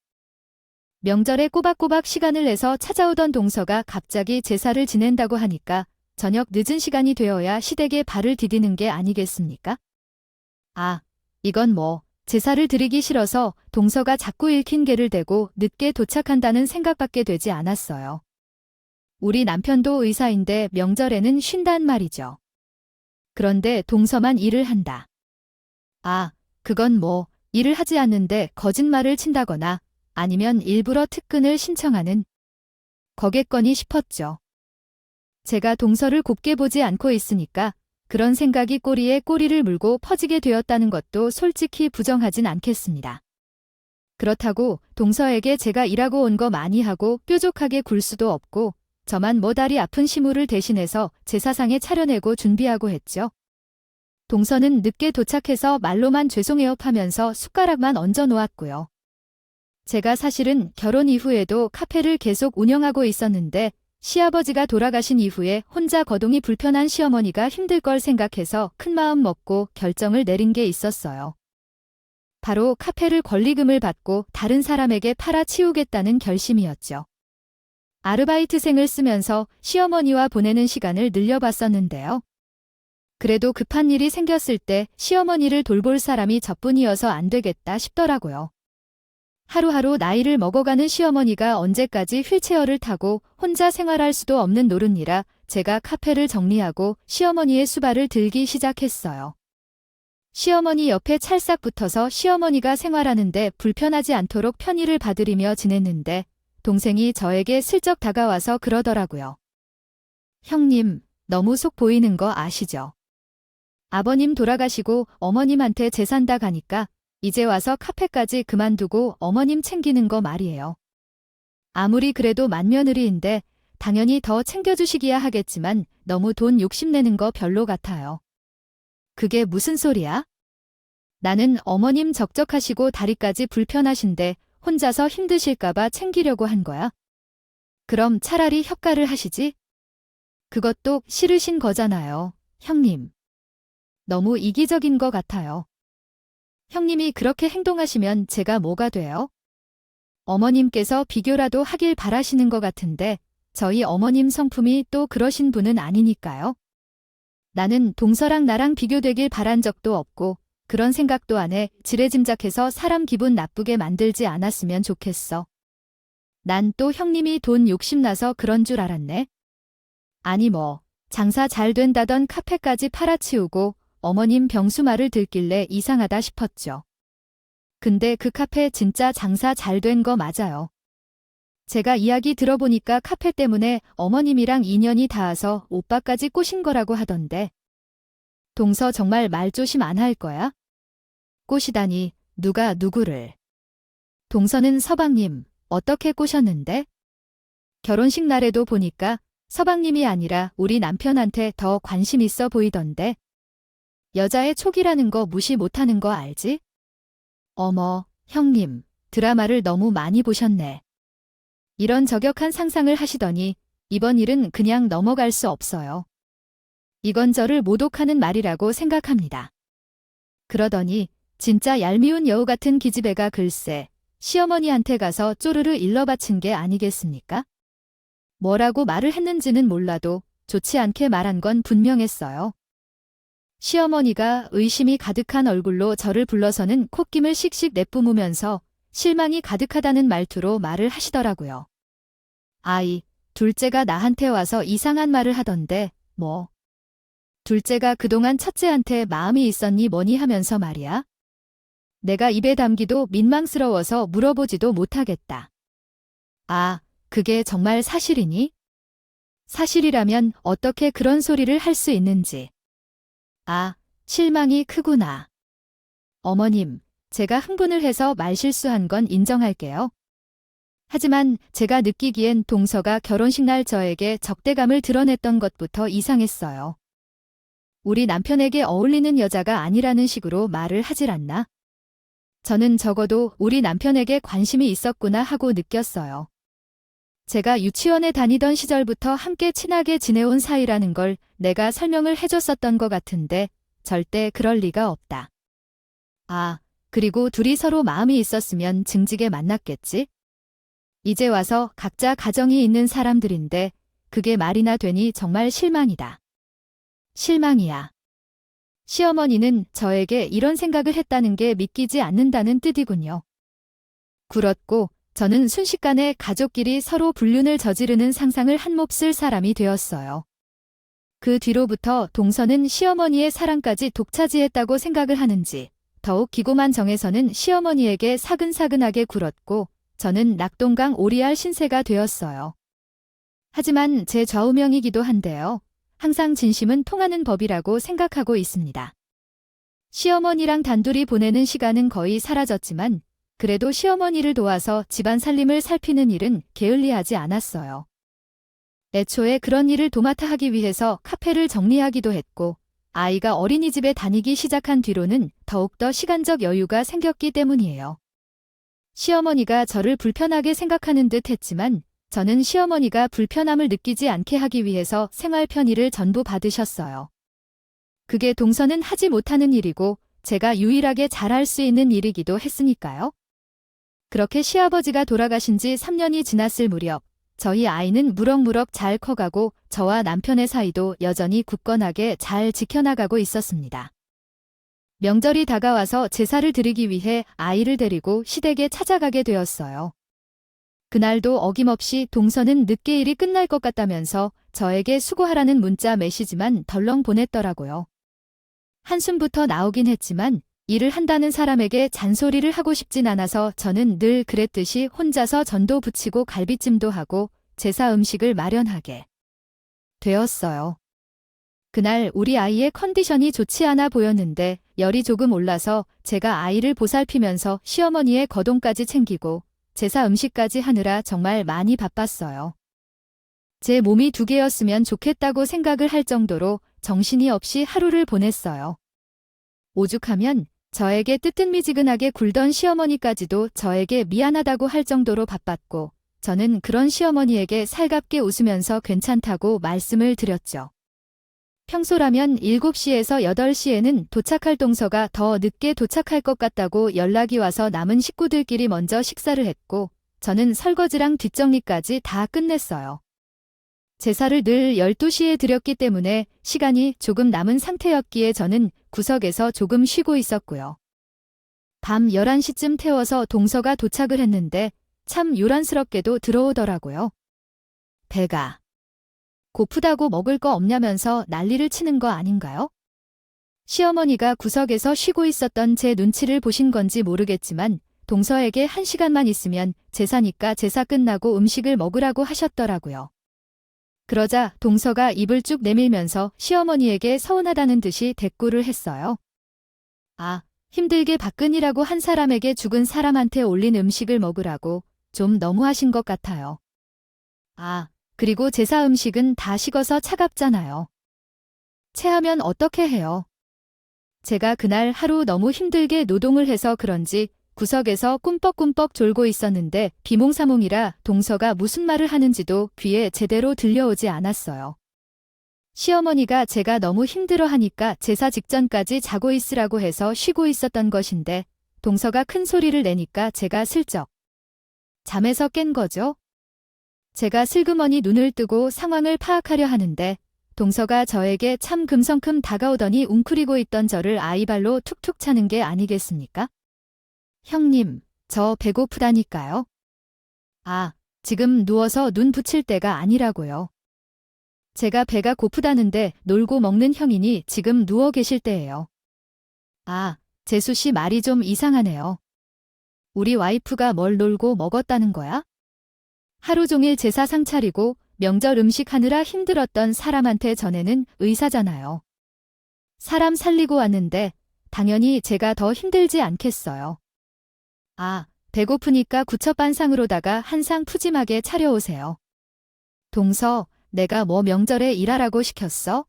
명절에 꼬박꼬박 시간을 내서 찾아오던 동서가 갑자기 제사를 지낸다고 하니까 저녁 늦은 시간이 되어야 시댁에 발을 디디는 게 아니겠습니까? 아, 이건 뭐 제사를 드리기 싫어서 동서가 자꾸 읽힌 개를 대고 늦게 도착한다는 생각밖에 되지 않았어요. 우리 남편도 의사인데 명절에는 쉰단 말이죠. 그런데 동서만 일을 한다. 아, 그건 뭐 일을 하지 않는데 거짓말을 친다거나 아니면 일부러 특근을 신청하는 거겠거니 싶었죠. 제가 동서를 곱게 보지 않고 있으니까 그런 생각이 꼬리에 꼬리를 물고 퍼지게 되었다는 것도 솔직히 부정하진 않겠습니다. 그렇다고 동서에게 제가 일하고 온 거 많이 하고 뾰족하게 굴 수도 없고 저만 뭐 다리 아픈 시무를 대신해서 제사상에 차려내고 준비하고 했죠. 동서는 늦게 도착해서 말로만 죄송해요 하면서 숟가락만 얹어 놓았고요. 제가 사실은 결혼 이후에도 카페를 계속 운영하고 있었는데 시아버지가 돌아가신 이후에 혼자 거동이 불편한 시어머니가 힘들 걸 생각해서 큰마음 먹고 결정을 내린 게 있었어요. 바로 카페를 권리금을 받고 다른 사람에게 팔아치우겠다는 결심이었죠. 아르바이트생을 쓰면서 시어머니와 보내는 시간을 늘려봤었는데요. 그래도 급한 일이 생겼을 때 시어머니를 돌볼 사람이 저뿐이어서 안 되겠다 싶더라고요. 하루하루 나이를 먹어가는 시어머니가 언제까지 휠체어를 타고 혼자 생활할 수도 없는 노릇이라 제가 카페를 정리하고 시어머니의 수발을 들기 시작했어요. 시어머니 옆에 찰싹 붙어서 시어머니가 생활하는데 불편하지 않도록 편의를 봐드리며 지냈는데 동생이 저에게 슬쩍 다가와서 그러더라고요. 형님, 너무 속 보이는 거 아시죠? 아버님 돌아가시고 어머님한테 재산 다 가니까 이제 와서 카페까지 그만두고 어머님 챙기는 거 말이에요. 아무리 그래도 맏며느리인데 당연히 더 챙겨주시기야 하겠지만 너무 돈 욕심내는 거 별로 같아요. 그게 무슨 소리야? 나는 어머님 적적하시고 다리까지 불편하신데 혼자서 힘드실까봐 챙기려고 한 거야. 그럼 차라리 협가를 하시지? 그것도 싫으신 거잖아요, 형님. 너무 이기적인 거 같아요. 형님이 그렇게 행동하시면 제가 뭐가 돼요? 어머님께서 비교라도 하길 바라시는 것 같은데 저희 어머님 성품이 또 그러신 분은 아니니까요. 나는 동서랑 나랑 비교되길 바란 적도 없고 그런 생각도 안 해. 지레짐작해서 사람 기분 나쁘게 만들지 않았으면 좋겠어. 난 또 형님이 돈 욕심나서 그런 줄 알았네. 아니 뭐 장사 잘 된다던 카페까지 팔아치우고 어머님 병수 말을 듣길래 이상하다 싶었죠. 근데 그 카페 진짜 장사 잘 된 거 맞아요. 제가 이야기 들어보니까 카페 때문에 어머님이랑 인연이 닿아서 오빠까지 꼬신 거라고 하던데. 동서 정말 말조심 안 할 거야? 꼬시다니 누가 누구를. 동서는 서방님 어떻게 꼬셨는데? 결혼식 날에도 보니까 서방님이 아니라 우리 남편한테 더 관심 있어 보이던데. 여자의 촉이라는 거 무시 못하는 거 알지? 어머, 형님, 드라마를 너무 많이 보셨네. 이런 저격한 상상을 하시더니 이번 일은 그냥 넘어갈 수 없어요. 이건 저를 모독하는 말이라고 생각합니다. 그러더니 진짜 얄미운 여우 같은 기집애가 글쎄 시어머니한테 가서 쪼르르 일러바친 게 아니겠습니까? 뭐라고 말을 했는지는 몰라도 좋지 않게 말한 건 분명했어요. 시어머니가 의심이 가득한 얼굴로 저를 불러서는 콧김을 씩씩 내뿜으면서 실망이 가득하다는 말투로 말을 하시더라고요. 아이, 둘째가 나한테 와서 이상한 말을 하던데 뭐. 둘째가 그동안 첫째한테 마음이 있었니 뭐니 하면서 말이야. 내가 입에 담기도 민망스러워서 물어보지도 못하겠다. 아, 그게 정말 사실이니? 사실이라면 어떻게 그런 소리를 할 수 있는지. 아, 실망이 크구나. 어머님, 제가 흥분을 해서 말실수한 건 인정할게요. 하지만 제가 느끼기엔 동서가 결혼식 날 저에게 적대감을 드러냈던 것부터 이상했어요. 우리 남편에게 어울리는 여자가 아니라는 식으로 말을 하질 않나? 저는 적어도 우리 남편에게 관심이 있었구나 하고 느꼈어요. 제가 유치원에 다니던 시절부터 함께 친하게 지내온 사이라는 걸 내가 설명을 해줬었던 것 같은데 절대 그럴 리가 없다. 아, 그리고 둘이 서로 마음이 있었으면 증직에 만났겠지? 이제 와서 각자 가정이 있는 사람들인데 그게 말이나 되니 정말 실망이다. 실망이야. 시어머니는 저에게 이런 생각을 했다는 게 믿기지 않는다는 뜻이군요. 굴었고 저는 순식간에 가족끼리 서로 불륜을 저지르는 상상을 한몫을 사람이 되었어요. 그 뒤로부터 동서는 시어머니의 사랑까지 독차지했다고 생각을 하는지 더욱 기고만 정에서는 시어머니에게 사근사근하게 굴었고 저는 낙동강 오리알 신세가 되었어요. 하지만 제 좌우명이기도 한데요. 항상 진심은 통하는 법이라고 생각하고 있습니다. 시어머니랑 단둘이 보내는 시간은 거의 사라졌지만 그래도 시어머니를 도와서 집안 살림을 살피는 일은 게을리하지 않았어요. 애초에 그런 일을 도맡아 하기 위해서 카페를 정리하기도 했고 아이가 어린이집에 다니기 시작한 뒤로는 더욱더 시간적 여유가 생겼기 때문이에요. 시어머니가 저를 불편하게 생각하는 듯 했지만 저는 시어머니가 불편함을 느끼지 않게 하기 위해서 생활 편의를 전부 받으셨어요. 그게 동서는 하지 못하는 일이고 제가 유일하게 잘할 수 있는 일이기도 했으니까요. 그렇게 시아버지가 돌아가신 지 3년이 지났을 무렵 저희 아이는 무럭무럭 잘 커가고 저와 남편의 사이도 여전히 굳건하게 잘 지켜나가고 있었습니다. 명절이 다가와서 제사를 드리기 위해 아이를 데리고 시댁에 찾아가게 되었어요. 그날도 어김없이 동서는 늦게 일이 끝날 것 같다면서 저에게 수고하라는 문자 메시지만 덜렁 보냈더라고요. 한숨부터 나오긴 했지만 일을 한다는 사람에게 잔소리를 하고 싶진 않아서 저는 늘 그랬듯이 혼자서 전도 부치고 갈비찜도 하고 제사 음식을 마련하게 되었어요. 그날 우리 아이의 컨디션이 좋지 않아 보였는데 열이 조금 올라서 제가 아이를 보살피면서 시어머니의 거동까지 챙기고 제사 음식까지 하느라 정말 많이 바빴어요. 제 몸이 2개였으면 좋겠다고 생각을 할 정도로 정신이 없이 하루를 보냈어요. 오죽하면 저에게 뜨뜻미지근하게 굴던 시어머니까지도 저에게 미안하다고 할 정도로 바빴고 저는 그런 시어머니에게 살갑게 웃으면서 괜찮다고 말씀을 드렸죠. 평소라면 7시에서 8시에는 도착할 동서가 더 늦게 도착할 것 같다고 연락이 와서 남은 식구들끼리 먼저 식사를 했고 저는 설거지랑 뒷정리까지 다 끝냈어요. 제사를 늘 12시에 드렸기 때문에 시간이 조금 남은 상태였기에 저는 구석에서 조금 쉬고 있었고요. 밤 11시쯤 태워서 동서가 도착을 했는데 참 요란스럽게도 들어오더라고요. 배가 고프다고 먹을 거 없냐면서 난리를 치는 거 아닌가요? 시어머니가 구석에서 쉬고 있었던 제 눈치를 보신 건지 모르겠지만 동서에게 1시간만 있으면 제사니까 제사 끝나고 음식을 먹으라고 하셨더라고요. 그러자 동서가 입을 쭉 내밀면서 시어머니에게 서운하다는 듯이 대꾸를 했어요. 아, 힘들게 바끈이라고 한 사람에게 죽은 사람한테 올린 음식을 먹으라고 좀 너무하신 것 같아요. 아, 그리고 제사 음식은 다 식어서 차갑잖아요. 체하면 어떻게 해요? 제가 그날 하루 너무 힘들게 노동을 해서 그런지 구석에서 꿈뻑꿈뻑 졸고 있었는데 비몽사몽이라 동서가 무슨 말을 하는지도 귀에 제대로 들려오지 않았어요. 시어머니가 제가 너무 힘들어하니까 제사 직전까지 자고 있으라고 해서 쉬고 있었던 것인데 동서가 큰 소리를 내니까 제가 슬쩍 잠에서 깬 거죠. 제가 슬그머니 눈을 뜨고 상황을 파악하려 하는데 동서가 저에게 참 금성큼 다가오더니 웅크리고 있던 저를 아이발로 툭툭 차는 게 아니겠습니까? 형님, 저 배고프다니까요. 아, 지금 누워서 눈 붙일 때가 아니라고요. 제가 배가 고프다는데 놀고 먹는 형이니 지금 누워 계실 때예요. 아, 재수 씨 말이 좀 이상하네요. 우리 와이프가 뭘 놀고 먹었다는 거야? 하루 종일 제사상 차리고 명절 음식 하느라 힘들었던 사람한테 전에는 의사잖아요. 사람 살리고 왔는데 당연히 제가 더 힘들지 않겠어요. 아, 배고프니까 구첩반상으로다가 한 상 푸짐하게 차려오세요. 동서, 내가 뭐 명절에 일하라고 시켰어?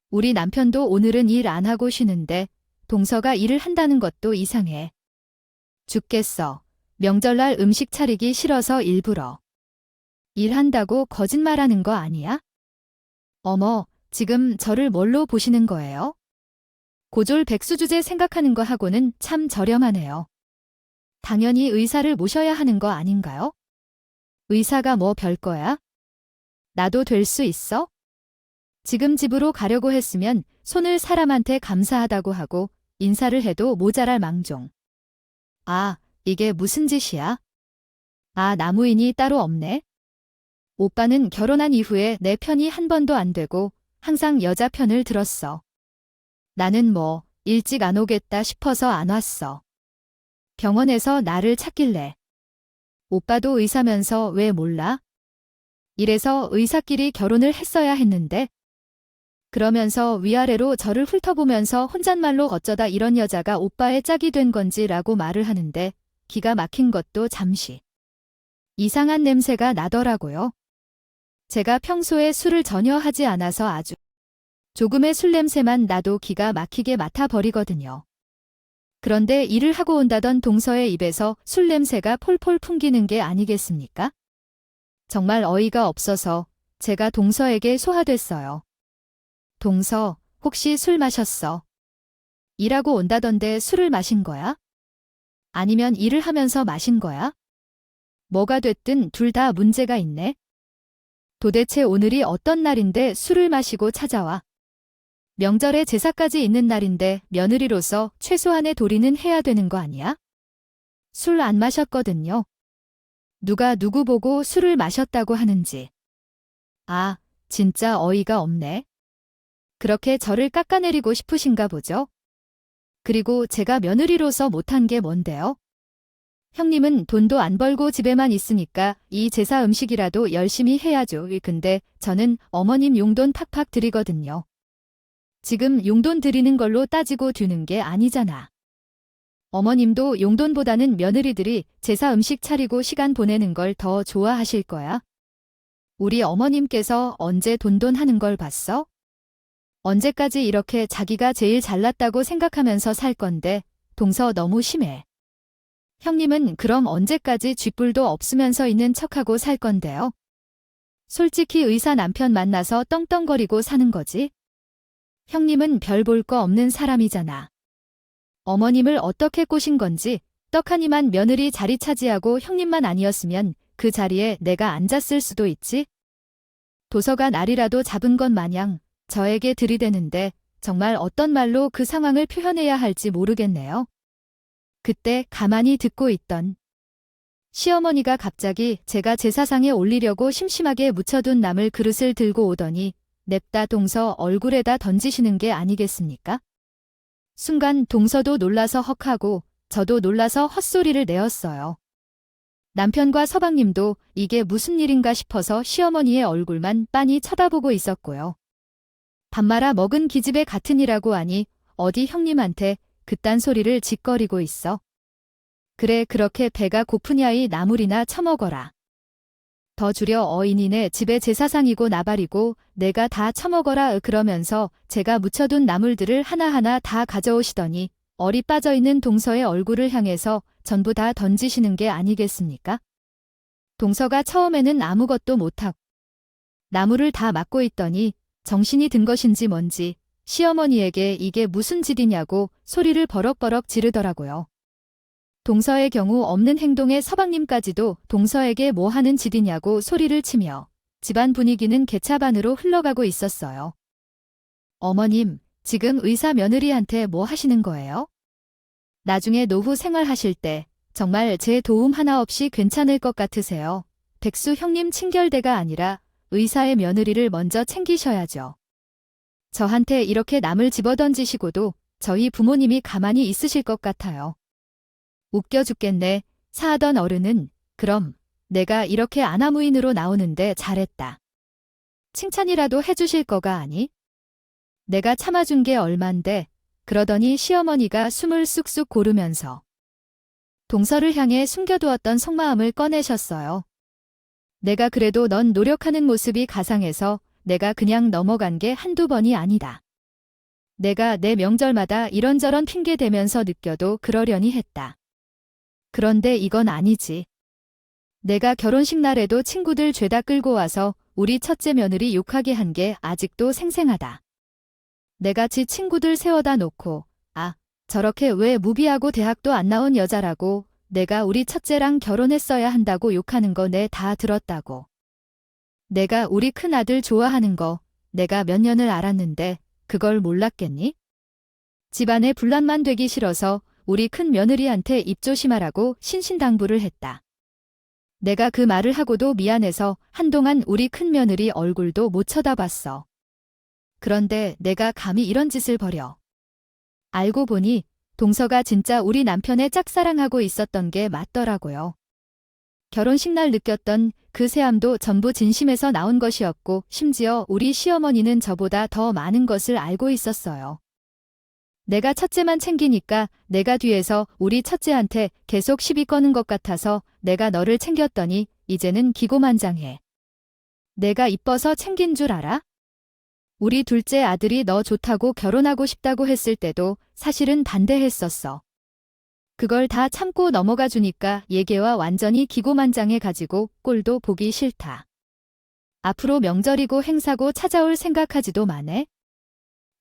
우리 남편도 오늘은 일 안 하고 쉬는데 동서가 일을 한다는 것도 이상해. 죽겠어. 명절날 음식 차리기 싫어서 일부러. 일한다고 거짓말하는 거 아니야? 어머, 지금 저를 뭘로 보시는 거예요? 고졸 백수주제 생각하는 거 하고는 참 저렴하네요. 당연히 의사를 모셔야 하는 거 아닌가요? 의사가 뭐 별거야? 나도 될 수 있어? 지금 집으로 가려고 했으면 손을 사람한테 감사하다고 하고 인사를 해도 모자랄 망정. 아, 이게 무슨 짓이야? 아, 나무인이 따로 없네? 오빠는 결혼한 이후에 내 편이 한 번도 안 되고 항상 여자 편을 들었어. 나는 뭐 일찍 안 오겠다 싶어서 안 왔어. 병원에서 나를 찾길래. 오빠도 의사면서 왜 몰라? 이래서 의사끼리 결혼을 했어야 했는데. 그러면서 위아래로 저를 훑어보면서 혼잣말로 어쩌다 이런 여자가 오빠의 짝이 된 건지라고 말을 하는데 기가 막힌 것도 잠시. 이상한 냄새가 나더라고요. 제가 평소에 술을 전혀 하지 않아서 아주 조금의 술 냄새만 나도 기가 막히게 맡아버리거든요. 그런데 일을 하고 온다던 동서의 입에서 술 냄새가 폴폴 풍기는 게 아니겠습니까? 정말 어이가 없어서 제가 동서에게 소화됐어요. 동서, 혹시 술 마셨어? 일하고 온다던데 술을 마신 거야? 아니면 일을 하면서 마신 거야? 뭐가 됐든 둘 다 문제가 있네. 도대체 오늘이 어떤 날인데 술을 마시고 찾아와? 명절에 제사까지 있는 날인데 며느리로서 최소한의 도리는 해야 되는 거 아니야? 술 안 마셨거든요. 누가 누구 보고 술을 마셨다고 하는지. 아, 진짜 어이가 없네. 그렇게 저를 깎아내리고 싶으신가 보죠? 그리고 제가 며느리로서 못한 게 뭔데요? 형님은 돈도 안 벌고 집에만 있으니까 이 제사 음식이라도 열심히 해야죠. 근데 저는 어머님 용돈 팍팍 드리거든요. 지금 용돈 드리는 걸로 따지고 두는 게 아니잖아. 어머님도 용돈보다는 며느리들이 제사 음식 차리고 시간 보내는 걸 더 좋아하실 거야. 우리 어머님께서 언제 돈돈 하는 걸 봤어? 언제까지 이렇게 자기가 제일 잘났다고 생각하면서 살 건데 동서 너무 심해. 형님은 그럼 언제까지 쥐뿔도 없으면서 있는 척하고 살 건데요? 솔직히 의사 남편 만나서 떵떵거리고 사는 거지? 형님은 별 볼 거 없는 사람이잖아. 어머님을 어떻게 꼬신 건지 떡하니만 며느리 자리 차지하고 형님만 아니었으면 그 자리에 내가 앉았을 수도 있지? 도서가 날이라도 잡은 것 마냥 저에게 들이대는데 정말 어떤 말로 그 상황을 표현해야 할지 모르겠네요. 그때 가만히 듣고 있던 시어머니가 갑자기 제가 제사상에 올리려고 심심하게 묻혀둔 나물 그릇을 들고 오더니 냅다 동서 얼굴에다 던지시는 게 아니겠습니까? 순간 동서도 놀라서 헉하고 저도 놀라서 헛소리를 내었어요. 남편과 서방님도 이게 무슨 일인가 싶어서 시어머니의 얼굴만 빤히 쳐다보고 있었고요. 밥 말아 먹은 기집애 같으니라고 하니 어디 형님한테 그딴 소리를 짓거리고 있어. 그래 그렇게 배가 고프냐이 나물이나 처먹어라. 더 줄여 어인이네 집에 제사상이고 나발이고 내가 다 처먹어라 그러면서 제가 묻혀둔 나물들을 하나하나 다 가져오시더니 얼이 빠져있는 동서의 얼굴을 향해서 전부 다 던지시는 게 아니겠습니까? 동서가 처음에는 아무것도 못하고 나무를 다 막고 있더니 정신이 든 것인지 뭔지 시어머니에게 이게 무슨 짓이냐고 소리를 버럭버럭 지르더라고요. 동서의 경우 없는 행동에 서방님까지도 동서에게 뭐 하는 짓이냐고 소리를 치며 집안 분위기는 개차반으로 흘러가고 있었어요. 어머님, 지금 의사 며느리한테 뭐 하시는 거예요? 나중에 노후 생활하실 때 정말 제 도움 하나 없이 괜찮을 것 같으세요? 백수 형님 친결대가 아니라 의사의 며느리를 먼저 챙기셔야죠. 저한테 이렇게 남을 집어던지시고도 저희 부모님이 가만히 있으실 것 같아요. 웃겨 죽겠네. 사하던 어른은 그럼 내가 이렇게 아나무인으로 나오는데 잘했다. 칭찬이라도 해주실 거가 아니? 내가 참아준 게 얼만데 그러더니 시어머니가 숨을 쑥쑥 고르면서 동서를 향해 숨겨두었던 속마음을 꺼내셨어요. 내가 그래도 넌 노력하는 모습이 가상해서 내가 그냥 넘어간 게 한두 번이 아니다. 내가 내 명절마다 이런저런 핑계 대면서 느껴도 그러려니 했다. 그런데 이건 아니지. 내가 결혼식 날에도 친구들 죄다 끌고 와서 우리 첫째 며느리 욕하게 한 게 아직도 생생하다. 내가 지 친구들 세워다 놓고 저렇게 왜 무비하고 대학도 안 나온 여자라고 내가 우리 첫째랑 결혼했어야 한다고 욕하는 거 내 다 들었다고. 내가 우리 큰아들 좋아하는 거 내가 몇 년을 알았는데 그걸 몰랐겠니? 집안에 분란만 되기 싫어서 우리 큰 며느리한테 입 조심하라고 신신당부를 했다. 내가 그 말을 하고도 미안해서 한동안 우리 큰 며느리 얼굴도 못 쳐다봤어. 그런데 내가 감히 이런 짓을 벌여. 알고 보니 동서가 진짜 우리 남편의 짝사랑하고 있었던 게 맞더라고요. 결혼식 날 느꼈던 그 새함도 전부 진심에서 나온 것이었고 심지어 우리 시어머니는 저보다 더 많은 것을 알고 있었어요. 내가 첫째만 챙기니까 내가 뒤에서 우리 첫째한테 계속 시비 거는 것 같아서 내가 너를 챙겼더니 이제는 기고만장해. 내가 이뻐서 챙긴 줄 알아? 우리 둘째 아들이 너 좋다고 결혼하고 싶다고 했을 때도 사실은 반대했었어. 그걸 다 참고 넘어가 주니까 얘기와 완전히 기고만장해 가지고 꼴도 보기 싫다. 앞으로 명절이고 행사고 찾아올 생각하지도 마네.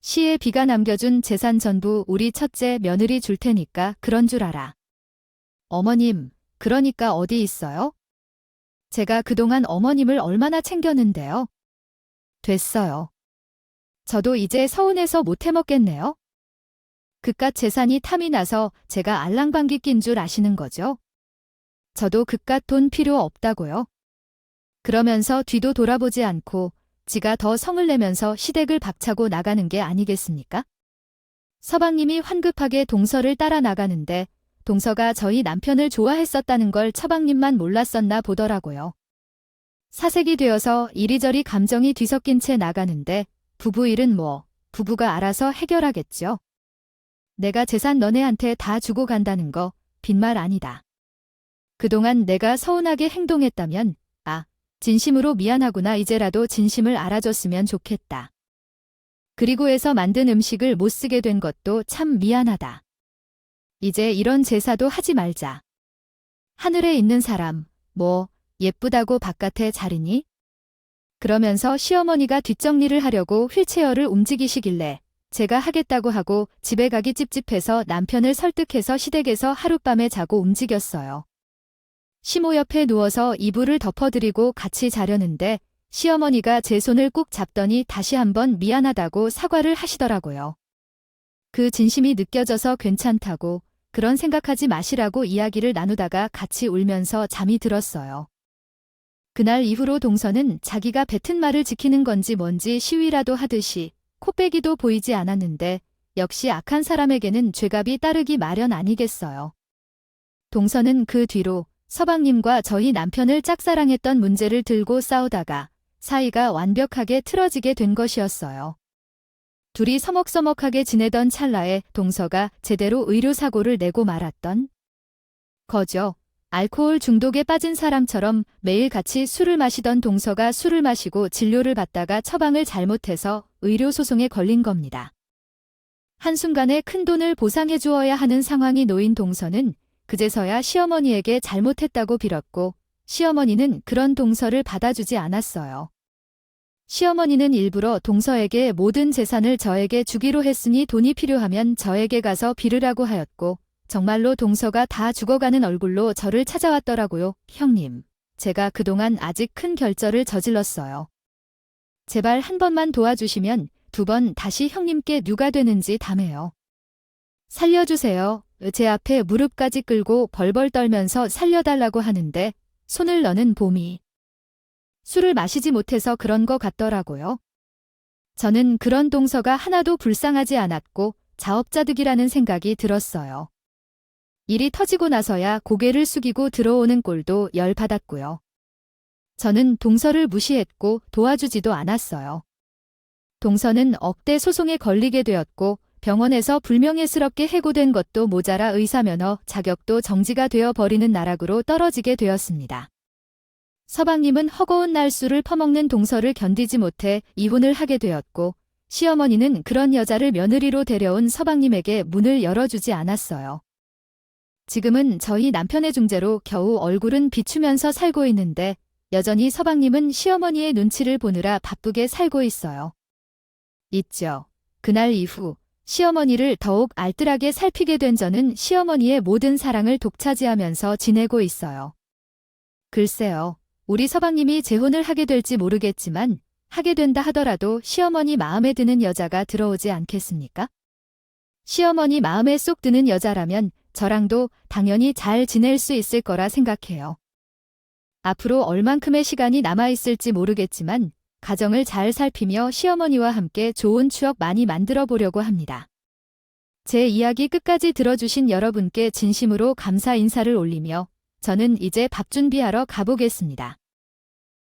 시에 비가 남겨준 재산 전부 우리 첫째 며느리 줄 테니까 그런 줄 알아. 어머님, 그러니까 어디 있어요? 제가 그동안 어머님을 얼마나 챙겼는데요. 됐어요. 저도 이제 서운해서 못 해먹겠네요. 그깟 재산이 탐이 나서 제가 알랑방귀 낀 줄 아시는 거죠? 저도 그깟 돈 필요 없다고요. 그러면서 뒤도 돌아보지 않고 지가 더 성을 내면서 시댁을 박차고 나가는 게 아니겠습니까? 서방님이 환급하게 동서를 따라 나가는데 동서가 저희 남편을 좋아했었다는 걸 처방님만 몰랐었나 보더라고요. 사색이 되어서 이리저리 감정이 뒤섞인 채 나가는데 부부 일은 뭐 부부가 알아서 해결하겠죠. 내가 재산 너네한테 다 주고 간다는 거 빈말 아니다. 그동안 내가 서운하게 행동했다면 진심으로 미안하구나 이제라도 진심을 알아줬으면 좋겠다. 그리고 해서 만든 음식을 못 쓰게 된 것도 참 미안하다. 이제 이런 제사도 하지 말자. 하늘에 있는 사람, 뭐 예쁘다고 바깥에 자리니? 그러면서 시어머니가 뒷정리를 하려고 휠체어를 움직이시길래 제가 하겠다고 하고 집에 가기 찝찝해서 남편을 설득해서 시댁에서 하룻밤에 자고 움직였어요. 시모 옆에 누워서 이불을 덮어드리고 같이 자려는데 시어머니가 제 손을 꾹 잡더니 다시 한번 미안하다고 사과를 하시더라고요. 그 진심이 느껴져서 괜찮다고 그런 생각하지 마시라고 이야기를 나누다가 같이 울면서 잠이 들었어요. 그날 이후로 동서는 자기가 뱉은 말을 지키는 건지 뭔지 시위라도 하듯이 코빼기도 보이지 않았는데 역시 악한 사람에게는 죄값이 따르기 마련 아니겠어요. 동서는 그 뒤로 서방님과 저희 남편을 짝사랑했던 문제를 들고 싸우다가 사이가 완벽하게 틀어지게 된 것이었어요. 둘이 서먹서먹하게 지내던 찰나에 동서가 제대로 의료사고를 내고 말았던 거죠. 알코올 중독에 빠진 사람처럼 매일 같이 술을 마시던 동서가 술을 마시고 진료를 받다가 처방을 잘못해서 의료소송에 걸린 겁니다. 한순간에 큰돈을 보상해 주어야 하는 상황이 놓인 동서는 그제서야 시어머니에게 잘못했다고 빌었고 시어머니는 그런 동서를 받아주지 않았어요. 시어머니는 일부러 동서에게 모든 재산을 저에게 주기로 했으니 돈이 필요하면 저에게 가서 빌으라고 하였고 정말로 동서가 다 죽어가는 얼굴로 저를 찾아왔더라고요. 형님, 제가 그동안 아직 큰 결절을 저질렀어요. 제발 한 번만 도와주시면 두 번 다시 형님께 누가 되는지 담해요. 살려주세요. 제 앞에 무릎까지 끌고 벌벌 떨면서 살려달라고 하는데 손을 넣는 봄이. 술을 마시지 못해서 그런 거 같더라고요. 저는 그런 동서가 하나도 불쌍하지 않았고 자업자득이라는 생각이 들었어요. 일이 터지고 나서야 고개를 숙이고 들어오는 꼴도 열받았고요. 저는 동서를 무시했고 도와주지도 않았어요. 동서는 억대 소송에 걸리게 되었고 병원에서 불명예스럽게 해고된 것도 모자라 의사면허 자격도 정지가 되어 버리는 나락으로 떨어지게 되었습니다. 서방님은 허거운 날술을 퍼먹는 동서를 견디지 못해 이혼을 하게 되었고 시어머니는 그런 여자를 며느리로 데려온 서방님에게 문을 열어주지 않았어요. 지금은 저희 남편의 중재로 겨우 얼굴은 비추면서 살고 있는데 여전히 서방님은 시어머니의 눈치를 보느라 바쁘게 살고 있어요. 있죠. 그날 이후 시어머니를 더욱 알뜰하게 살피게 된 저는 시어머니의 모든 사랑을 독차지하면서 지내고 있어요. 글쎄요. 우리 서방님이 재혼을 하게 될지 모르겠지만 하게 된다 하더라도 시어머니 마음에 드는 여자가 들어오지 않겠습니까? 시어머니 마음에 쏙 드는 여자라면 저랑도 당연히 잘 지낼 수 있을 거라 생각해요. 앞으로 얼만큼의 시간이 남아있을지 모르겠지만 가정을 잘 살피며 시어머니와 함께 좋은 추억 많이 만들어 보려고 합니다. 제 이야기 끝까지 들어주신 여러분께 진심으로 감사 인사를 올리며 저는 이제 밥 준비하러 가보겠습니다.